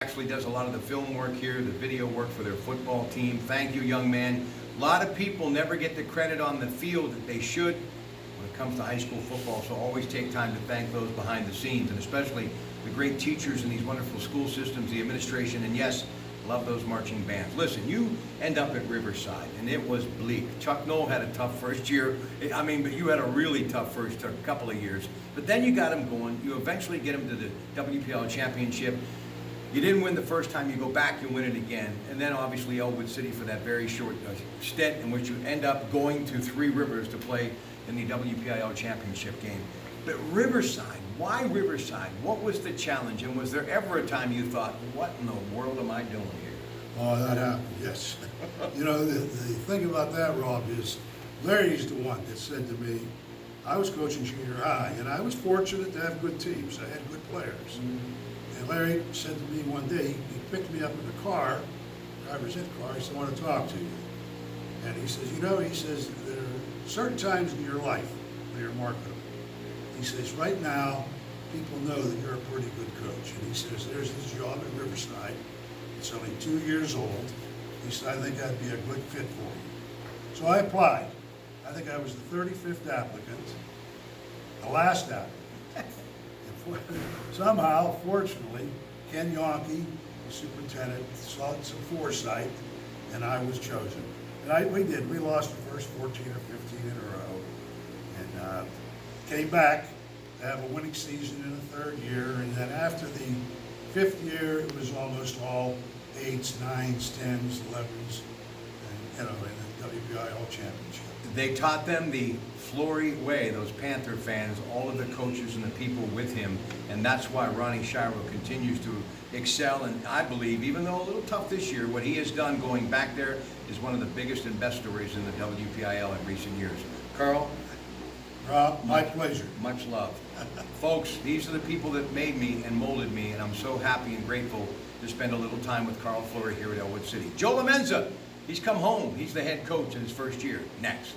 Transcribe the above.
Actually does a lot of the film work here, the video work for their football team. Thank you, young man. A lot of people never get the credit on the field that they should when it comes to high school football, so always take time to thank those behind the scenes, and especially the great teachers in these wonderful school systems, the administration, and yes, love those marching bands. Listen, you end up at Riverside, and it was bleak. Chuck Knoll had a tough first year. But you had a really tough first couple of years. But then you got him going. You eventually get him to the WPL championship. You didn't win the first time, you go back, you win it again. And then obviously Elwood City for that very short stint in which you end up going to Three Rivers to play in the WPIL championship game. But Riverside, why Riverside? What was the challenge? And was there ever a time you thought, what in the world am I doing here? Oh, that happened, yes. The thing about that, Rob, is Larry's the one that said to me, I was coaching junior high, and I was fortunate to have good teams. I had good players. And Larry said to me one day, he picked me up in the car, driver's in the car, he said, I want to talk to you. And he says, there are certain times in your life when you're marketable. He says, right now, people know that you're a pretty good coach. And he says, there's this job at Riverside. It's only 2 years old. He said, I think I'd be a good fit for you. So I applied. I think I was the 35th applicant, the last applicant. Somehow, fortunately, Ken Yonke, the superintendent, saw some foresight, and I was chosen. And we did. We lost the first 14 or 15 in a row, and came back to have a winning season in the third year. And then after the fifth year, it was almost all 8s, 9s, 10s, 11s, and, in the WPIL championship. They taught them the Florie way, those Panther fans, all of the coaches and the people with him, and that's why Ronnie Shiro continues to excel. And I believe, even though a little tough this year, what he has done going back there is one of the biggest and best stories in the WPIL in recent years. Karl? Rob, my pleasure. Much love. Folks, these are the people that made me and molded me, and I'm so happy and grateful to spend a little time with Karl Florie here at Elwood City. Joe Lamenza, he's come home. He's the head coach in his first year. Next.